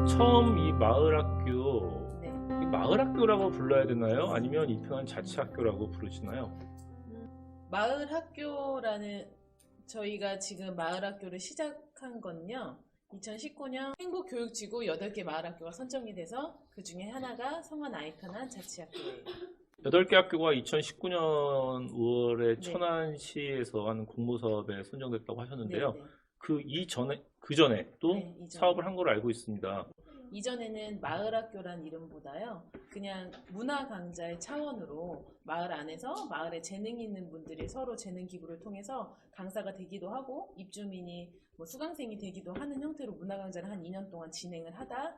처음 이 마을학교, 네. 이 마을학교라고 불러야 되나요? 아니면 이편한 자치학교라고 부르시나요? 마을 학교라는 저희가 지금 마을 학교를 시작한 건요. 2019년 행복교육지구 8개 마을 학교가 선정이 돼서 그 중에 하나가 성안 아이편한 자치학교예요. 8개 학교가 2019년 5월에 네. 천안시에서 하는 공모사업에 선정됐다고 하셨는데요. 네, 네. 그 전에 또 네, 이전에. 사업을 한 걸로 알고 있습니다. 이전에는 마을학교란 이름보다요, 그냥 문화강좌의 차원으로 마을 안에서 마을에 재능이 있는 분들이 서로 재능 기부를 통해서 강사가 되기도 하고 입주민이 뭐 수강생이 되기도 하는 형태로 문화강좌를 한 2년 동안 진행을 하다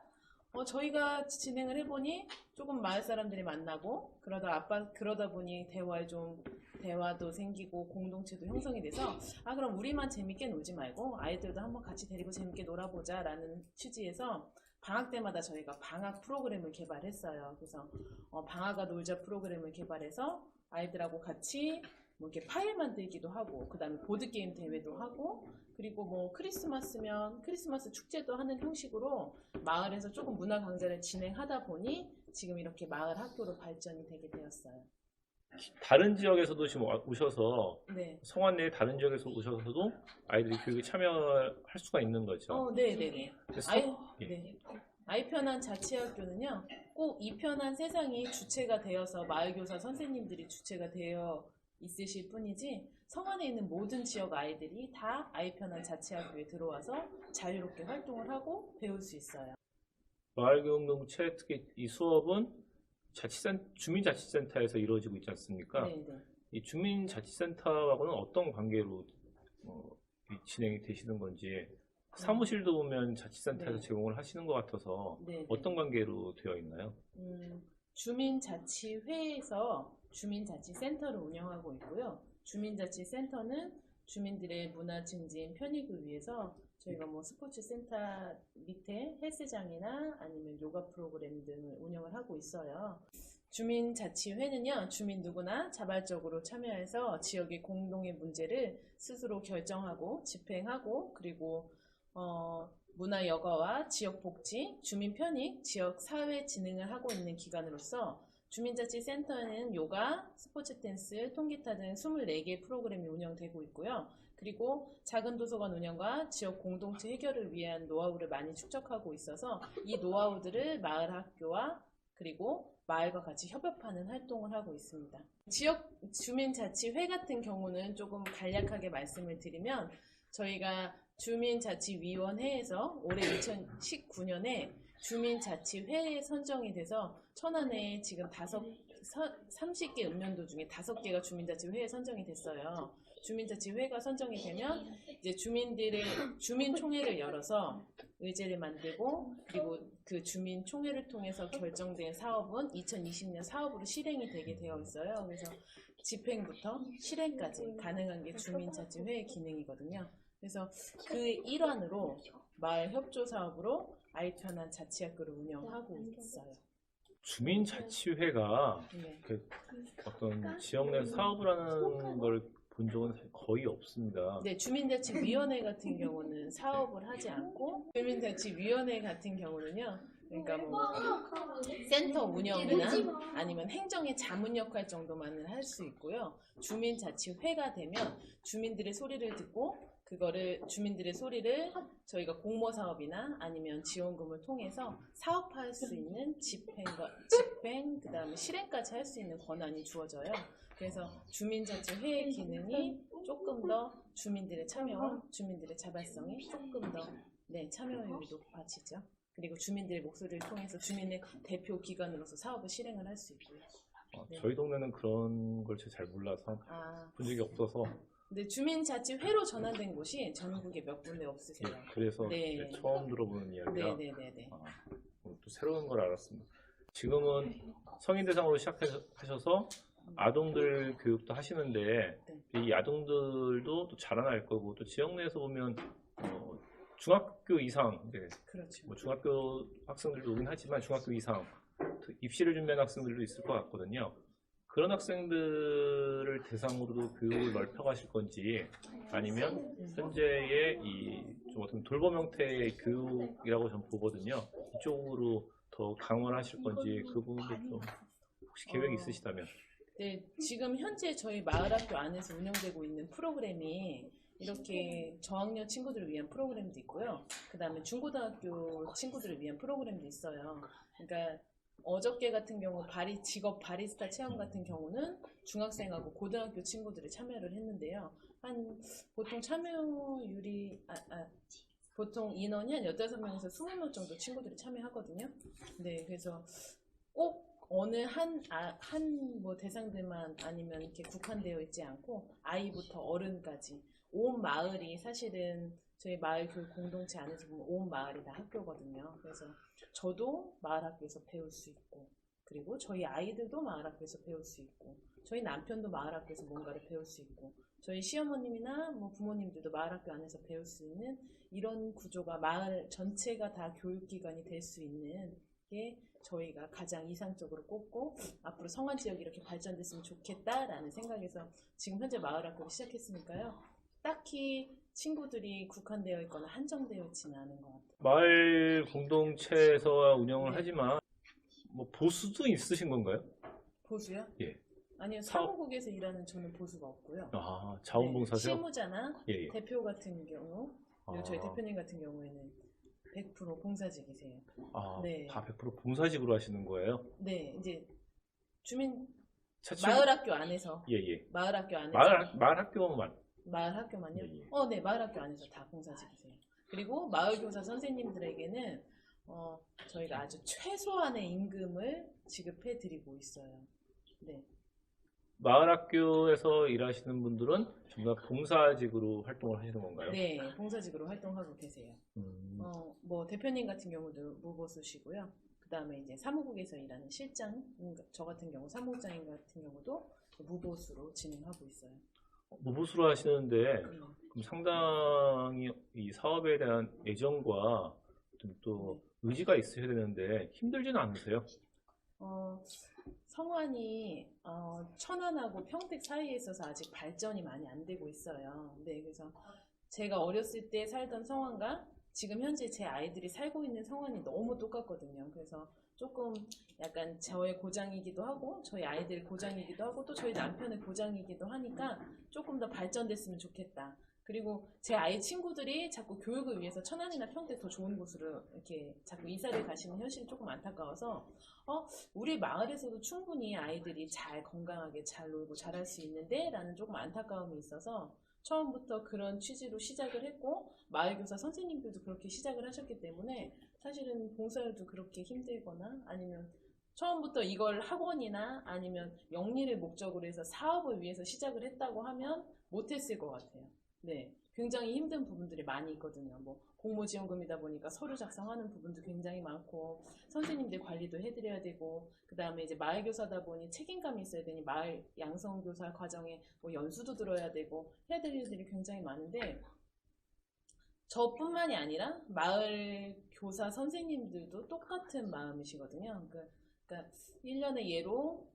저희가 진행을 해보니 조금 마을 사람들이 만나고 그러다 보니 대화도 생기고 공동체도 형성이 돼서 그럼 우리만 재밌게 놀지 말고 아이들도 한번 같이 데리고 재밌게 놀아보자 라는 취지에서 방학 때마다 저희가 방학 프로그램을 개발했어요. 그래서 방학아 놀자 프로그램을 개발해서 아이들하고 같이 뭐 이렇게 파일 만들기도 하고, 그 다음에 보드게임 대회도 하고, 그리고 뭐 크리스마스면 크리스마스 축제도 하는 형식으로 마을에서 조금 문화 강좌를 진행하다 보니 지금 이렇게 마을 학교로 발전이 되게 되었어요. 다른 지역에서도 지금 오셔서 네. 성안 내 다른 지역에서 오셔서도 아이들이 교육에 참여할 수가 있는 거죠. 네네네. 예. 네. 아이편한 자치학교는요, 꼭 이편한 세상이 주체가 되어서 마을교사 선생님들이 주체가 되어 있으실 뿐이지 성안에 있는 모든 지역 아이들이 다 아이편한 자치학교에 들어와서 자유롭게 활동을 하고 배울 수 있어요. 마을교육농체 특히 이 수업은 주민자치센터에서 이루어지고 있지 않습니까? 네네. 이 주민자치센터하고는 어떤 관계로 진행이 되시는 건지, 사무실도 보면 자치센터에서 네. 제공을 하시는 것 같아서 네네. 어떤 관계로 되어 있나요? 주민자치회에서 주민자치센터를 운영하고 있고요. 주민자치센터는 주민들의 문화 증진 편익을 위해서 저희가 뭐 스포츠 센터 밑에 헬스장이나 아니면 요가 프로그램 등을 운영을 하고 있어요. 주민자치회는요, 주민 누구나 자발적으로 참여해서 지역의 공동의 문제를 스스로 결정하고 집행하고, 그리고 문화 여가와 지역 복지, 주민 편익, 지역 사회 진흥을 하고 있는 기관으로서 주민자치센터는 요가, 스포츠 댄스, 통기타 등 24개 프로그램이 운영되고 있고요. 그리고 작은 도서관 운영과 지역 공동체 해결을 위한 노하우를 많이 축적하고 있어서 이 노하우들을 마을 학교와 그리고 마을과 같이 협업하는 활동을 하고 있습니다. 지역 주민자치회 같은 경우는 조금 간략하게 말씀을 드리면, 저희가 주민자치위원회에서 올해 2019년에 주민자치회에 선정이 돼서 천안에 지금 30개 읍면도 중에 5개가 주민자치회에 선정이 됐어요. 주민자치회가 선정이 되면 이제 주민총회를 열어서 의제를 만들고, 그리고 그 주민총회를 통해서 결정된 사업은 2020년 사업으로 실행이 되게 되어 있어요. 그래서 집행부터 실행까지 가능한 게 주민자치회의 기능이거든요. 그래서 그 일환으로 마을 협조 사업으로 아이편한 자치학교를 운영하고 있어요. 주민자치회가 네. 어떤 지역 내 사업을 하는 걸 본 적은 거의 없습니다. 네, 주민자치위원회 같은 경우는 사업을 하지 않고, 주민자치위원회 같은 경우는요, 그러니까 뭐 센터 운영이나 아니면 행정의 자문 역할 정도만은 할 수 있고요. 주민자치회가 되면 주민들의 소리를 듣고 주민들의 소리를 저희가 공모 사업이나 아니면 지원금을 통해서 사업화할 수 있는 집행, 그 다음에 실행까지 할 수 있는 권한이 주어져요. 그래서 주민자치회의 기능이 조금 더 주민들의 참여와 주민들의 자발성이 조금 더 참여율이 높아지죠. 그리고 주민들의 목소리를 통해서 주민의 대표 기관으로서 사업을 실행을 할 수 있고요. 저희 동네는 그런 걸 잘 몰라서 본 적이 없어서. 근데 주민자치회로 전환된 곳이 전국에 몇 군데 없으세요. 그래서 처음 들어보는 이야기라 또 새로운 걸 알았습니다. 지금은 성인 대상으로 시작하셔서 아동들 교육도 하시는데, 이 아동들도 또 자라날 거고, 또 지역 내에서 보면 중학교 이상, 그렇죠. 뭐 중학교 학생들도 오긴 하지만 중학교 이상 입시를 준비하는 학생들도 있을 것 같거든요. 그런 학생들을 대상으로도 교육을 넓혀가실 건지, 아니면 현재의 좀 어떤 돌봄 형태의 교육이라고 저는 보거든요. 이쪽으로 더 강화하실 건지 그 부분도 좀 혹시 계획이 있으시다면. 네, 지금 현재 저희 마을학교 안에서 운영되고 있는 프로그램이 이렇게 저학년 친구들을 위한 프로그램도 있고요. 그 다음에 중고등학교 친구들을 위한 프로그램도 있어요. 그러니까 어저께 같은 경우 직업 바리스타 체험 같은 경우는 중학생하고 고등학교 친구들이 참여를 했는데요. 보통 참여율이 보통 인원이 한 15명에서 20명 정도 친구들이 참여하거든요. 네, 그래서 꼭 어느 한 뭐 대상들만 아니면 이렇게 국한되어 있지 않고 아이부터 어른까지 온 마을이 사실은 저희 마을 교육 공동체 안에서 보면 온 마을이 다 학교거든요. 그래서 저도 마을 학교에서 배울 수 있고, 그리고 저희 아이들도 마을 학교에서 배울 수 있고, 저희 남편도 마을 학교에서 뭔가를 배울 수 있고, 저희 시어머님이나 뭐 부모님들도 마을 학교 안에서 배울 수 있는 이런 구조가 마을 전체가 다 교육기관이 될 수 있는 게 저희가 가장 이상적으로 꼽고 앞으로 성안 지역이 이렇게 발전됐으면 좋겠다라는 생각에서 지금 현재 마을 학교를 시작했으니까요. 딱히 친구들이 국한되어 있거나 한정되어 있지는 않은 것 같아요. 마을 공동체에서 운영을 네. 하지만 뭐 보수도 있으신 건가요? 보수요? 예. 아니요, 사무국에서 일하는 저는 보수가 없고요. 아, 자원봉사세요? 네, 실무자나 예, 예. 대표 같은 경우, 그리고 저희 아. 대표님 같은 경우에는 100% 봉사직이세요. 아, 네. 다 100% 봉사직으로 하시는 거예요? 네, 이제 주민 차츰- 마을 학교 안에서 예, 예. 마을 학교 안에서 마을 학교만. 마을 학교만요? 예, 예. 네, 마을 학교 안에서 다 봉사직이세요. 그리고 마을 교사 선생님들에게는 저희가 아주 최소한의 임금을 지급해 드리고 있어요. 네. 마을 학교에서 일하시는 분들은 전부 다 봉사직으로 활동을 하시는 건가요? 네, 봉사직으로 활동하고 계세요. 뭐 대표님 같은 경우도 무보수시고요. 그 다음에 이제 사무국에서 일하는 실장, 저 같은 경우 사무국장님 같은 경우도 무보수로 진행하고 있어요. 무보수로 하시는데 그럼 상당히 이 사업에 대한 애정과 또 의지가 있으셔야 되는데 힘들지는 않으세요? 성완이 천안하고 평택 사이에 있어서 아직 발전이 많이 안 되고 있어요. 네, 그래서 제가 어렸을 때 살던 성완과 지금 현재 제 아이들이 살고 있는 성완이 너무 똑같거든요. 그래서 조금 약간 저의 고장이기도 하고 저희 아이들 고장이기도 하고 또 저희 남편의 고장이기도 하니까 조금 더 발전됐으면 좋겠다. 그리고 제 아이 친구들이 자꾸 교육을 위해서 천안이나 평택 더 좋은 곳으로 이렇게 자꾸 이사를 가시는 현실이 조금 안타까워서 우리 마을에서도 충분히 아이들이 잘 건강하게 잘 놀고 잘할 수 있는데 라는 조금 안타까움이 있어서 처음부터 그런 취지로 시작을 했고 마을교사 선생님들도 그렇게 시작을 하셨기 때문에 사실은 봉사율도 그렇게 힘들거나 아니면 처음부터 이걸 학원이나 아니면 영리를 목적으로 해서 사업을 위해서 시작을 했다고 하면 못했을 것 같아요. 네, 굉장히 힘든 부분들이 많이 있거든요. 뭐 공모지원금이다 보니까 서류 작성하는 부분도 굉장히 많고 선생님들 관리도 해드려야 되고 그 다음에 이제 마을교사다 보니 책임감이 있어야 되니 마을 양성교사 과정에 뭐 연수도 들어야 되고 해야 될 일들이 굉장히 많은데 저뿐만이 아니라 마을 교사 선생님들도 똑같은 마음이시거든요. 그러니까 1년의 예로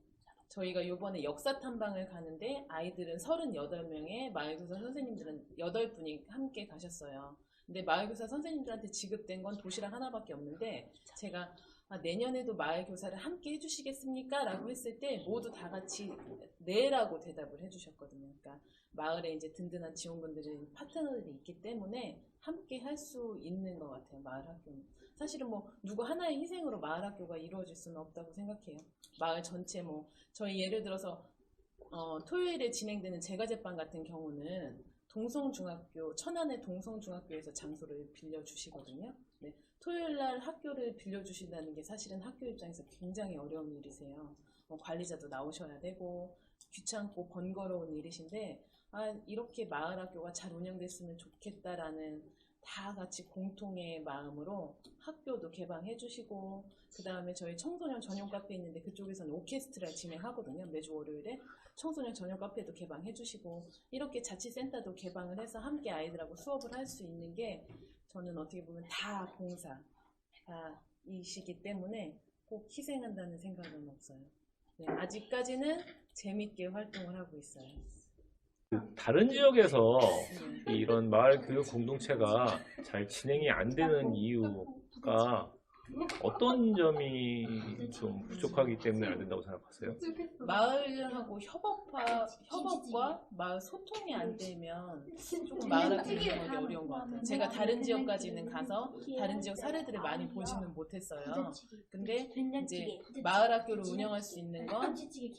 저희가 이번에 역사 탐방을 가는데 아이들은 38명에 마을교사 선생님들은 8분이 함께 가셨어요. 근데 마을교사 선생님들한테 지급된 건 도시락 하나밖에 없는데 제가 내년에도 마을교사를 함께 해주시겠습니까? 라고 했을 때 모두 다 같이 네라고 대답을 해주셨거든요. 그러니까 마을에 이제 든든한 지원군들이 파트너들이 있기 때문에 함께 할 수 있는 것 같아요. 마을학교는. 사실은 뭐 누구 하나의 희생으로 마을학교가 이루어질 수는 없다고 생각해요. 마을 전체 뭐 저희 예를 들어서 토요일에 진행되는 제과제빵 같은 경우는 동성중학교, 천안의 동성중학교에서 장소를 빌려주시거든요. 네, 토요일날 학교를 빌려주신다는 게 사실은 학교 입장에서 굉장히 어려운 일이세요. 관리자도 나오셔야 되고 귀찮고 번거로운 일이신데 이렇게 마을학교가 잘 운영됐으면 좋겠다라는 다 같이 공통의 마음으로 학교도 개방해 주시고 그 다음에 저희 청소년 전용 카페 있는데 그쪽에서는 오케스트라 진행하거든요. 매주 월요일에 청소년 전용 카페도 개방해 주시고 이렇게 자치센터도 개방을 해서 함께 아이들하고 수업을 할 수 있는 게 저는 어떻게 보면 다 봉사이시기 때문에 꼭 희생한다는 생각은 없어요. 네, 아직까지는 재밌게 활동을 하고 있어요. 다른 지역에서 이런 마을 교육 공동체가 잘 진행이 안 되는 이유가 어떤 점이 좀 부족하기 때문에 안 된다고 생각하세요? 마을하고 협업과 마을 소통이 안 되면 조금 마을 학교 운영하기 어려운 것 같아요. 제가 다른 지역까지는 가서 다른 지역 사례들을 많이 보지는 못했어요. 근데 이제 마을 학교를 운영할 수 있는 건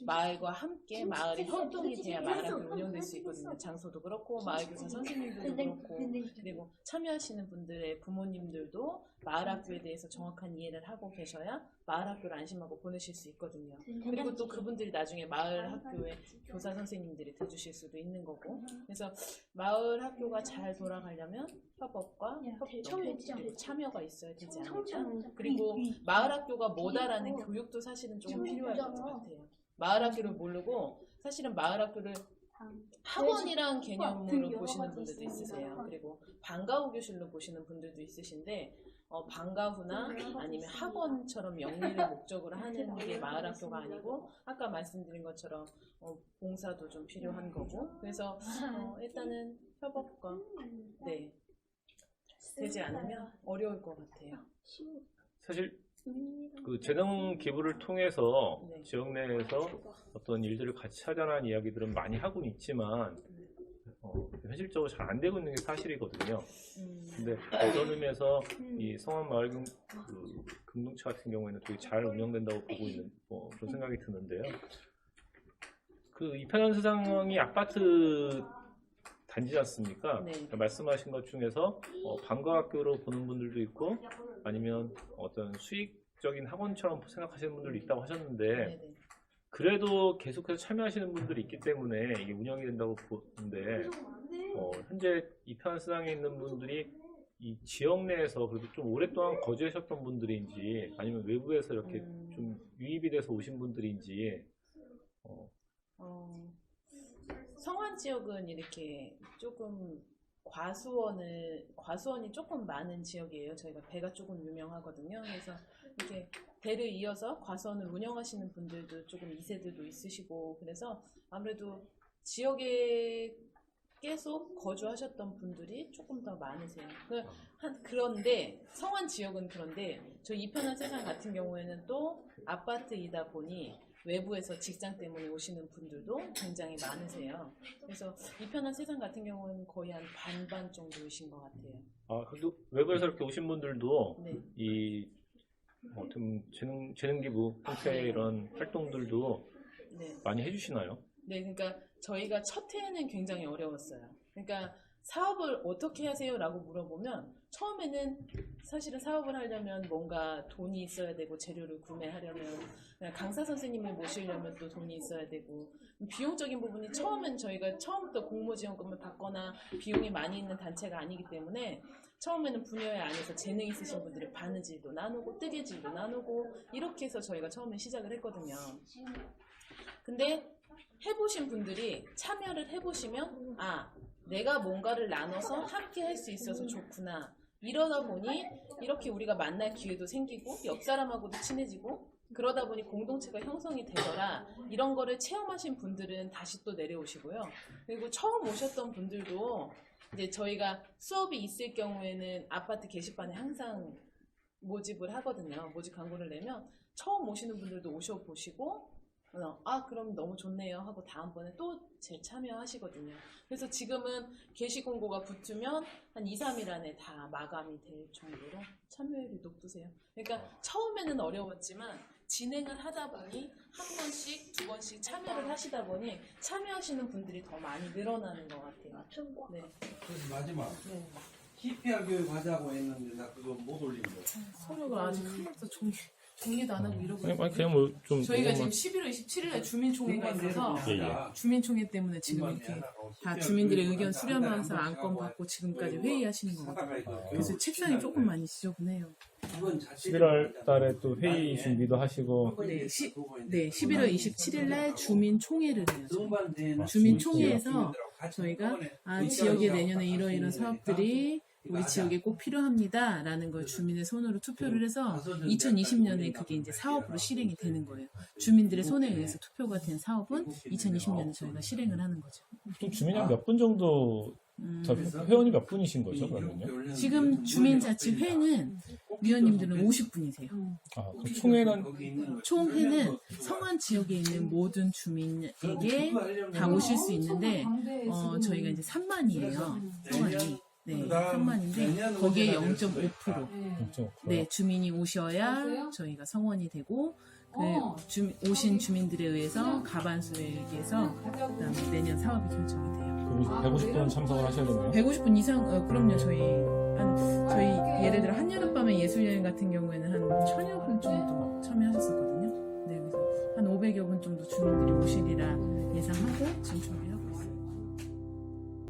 마을과 함께 마을의 협동이 돼야 마을 학교가 운영될 수 있거든요. 장소도 그렇고 마을 교사 선생님들도 그렇고 그리고 참여하시는 분들의 부모님들도 마을 학교에 대해서 정확한 이해를 하고 계셔야 마을 학교를 안심하고 보내실 수 있거든요. 그리고 또 그분들이 나중에 마을 학교의 교사 선생님들이 돼주실 수도 있는 거고 그래서 마을 학교가 잘 돌아가려면 협업과 협동 그리고 참여가 있어야 되지 않을까. 그리고 마을 학교가 뭐다라는 교육도 사실은 조금 필요할 것 같아요. 마을 학교를 모르고 사실은 마을 학교를 학원이란 개념으로 보시는 분들도 있으세요. 그리고 방과후 교실로 보시는 분들도 있으신데 방과후나 아니면 학원처럼 영리를 목적으로 하는 게 마을 학교가 아니고 아까 말씀드린 것처럼 봉사도 좀 필요한 거고 그래서 일단은 협업과 되지 않으면 어려울 것 같아요. 사실 그 재능 기부를 통해서 네. 지역 내에서 어떤 일들을 같이 하자는 이야기들은 많이 하고는 있지만 현실적으로 잘 안 되고 있는 게 사실이거든요. 근데 어떤 의미에서 이 성안마을 공동체 같은 경우에는 되게 잘 운영된다고 보고 있는 그런 생각이 드는데요. 그 이편한 세상이 아파트 단지지 않습니까? 네. 말씀하신 것 중에서 방과학교로 보는 분들도 있고 아니면 어떤 수익적인 학원처럼 생각하시는 분들도 있다고 하셨는데 네네. 그래도 계속해서 참여하시는 분들이 있기 때문에 이게 운영이 된다고 보는데 현재 이편한 세상에 있는 분들이 이 지역 내에서 그래도 좀 오랫동안 거주하셨던 분들인지 아니면 외부에서 이렇게 좀 유입이 돼서 오신 분들인지 성안 지역은 이렇게 조금 과수원이 조금 많은 지역이에요. 저희가 배가 조금 유명하거든요. 그래서 이렇게 배를 이어서 과수원을 운영하시는 분들도 조금 2세들도 있으시고 그래서 아무래도 지역에 계속 거주하셨던 분들이 조금 더 많으세요. 그런데 성안 지역은 그런데 저희 이편한 세상 같은 경우에는 또 아파트이다 보니 외부에서 직장 때문에 오시는 분들도 굉장히 많으세요. 그래서 이편한 세상 같은 경우는 거의 한 반반 정도이신 것 같아요. 그래도 외부에서 이렇게 오신 분들도 네. 이 좀 재능 기부 형태의 이런 활동들도 많이 해주시나요? 네, 그러니까 저희가 첫 해에는 굉장히 어려웠어요. 그러니까 사업을 어떻게 하세요? 라고 물어보면 처음에는 사실은 사업을 하려면 뭔가 돈이 있어야 되고 재료를 구매하려면 강사 선생님을 모시려면 또 돈이 있어야 되고 비용적인 부분이 처음엔 저희가 처음부터 공모지원금을 받거나 비용이 많이 있는 단체가 아니기 때문에 처음에는 분야에 안에서 재능 있으신 분들이 바느질도 나누고 뜨개질도 나누고 이렇게 해서 저희가 처음에 시작을 했거든요. 근데 해보신 분들이 참여를 해보시면 내가 뭔가를 나눠서 함께 할 수 있어서 좋구나. 이러다 보니 이렇게 우리가 만날 기회도 생기고 옆 사람하고도 친해지고 그러다 보니 공동체가 형성이 되더라. 이런 거를 체험하신 분들은 다시 또 내려오시고요. 그리고 처음 오셨던 분들도 이제 저희가 수업이 있을 경우에는 아파트 게시판에 항상 모집을 하거든요. 모집 광고를 내면 처음 오시는 분들도 오셔보시고 그럼 너무 좋네요 하고 다음번에 또 재참여하시거든요. 그래서 지금은 게시 공고가 붙으면 한 2, 3일 안에 다 마감이 될 정도로 참여율이 높으세요. 그러니까 처음에는 어려웠지만 진행을 하다 보니 한 번씩, 두 번씩 참여를 하시다 보니 참여하시는 분들이 더 많이 늘어나는 것 같아요. 네. 그래서 마지막 네. TPR 교육 하자고 했는데 나 그거 못 올린 거. 서류가 아직 하나도 정리도 안 하고 이러고 있어요. 그냥 좀 저희가 지금 11월 27일에 주민총회가 있어서 주민총회 때문에 지금 이렇게 다 주민들의 의견 수렴하면서 안건 받고 지금까지 회의하시는 거거든요. 그래서 책상이 조금 많이 지저분해요. 11월 달에 또 회의 준비도 하시고 네, 11월 27일 날 주민총회를 해요. 주민총회에서 저희가 지역에 내년에 이런 사업들이 우리 지역에 꼭 필요합니다 라는 걸 주민의 손으로 투표를 해서 2020년에 그게 이제 사업으로 실행이 되는 거예요. 주민들의 손에 의해서 투표가 된 사업은 2020년에 저희가 실행을 하는 거죠. 또 주민이 몇 분 정도 회원이 몇 분이신 거죠, 그러면요? 지금 주민자치회는 위원님들은 50분이세요. 아, 그 총회는 거기 있는 거. 총회는 성안 지역에 있는 모든 주민에게 다 오실 수 있는데 저희가 이제 3만이에요. 성안이. 네, 3만인데 거기에 0.5%. 네, 주민이 오셔야 저희가 성원이 되고 오신 주민들에 의해서 가반수액에서 그다음에 내년 사업이 결정이 돼요. 그럼 150분 참석을 하셔야겠네요. 150분 이상 그럼요. 저희 예를 들어 한여름밤의 예술여행 같은 경우에는 한 1000여 분 정도 참여하셨었거든요. 네, 그래서 한 500여 분 정도 주민들이 오시리라 예상하고 지금 준비.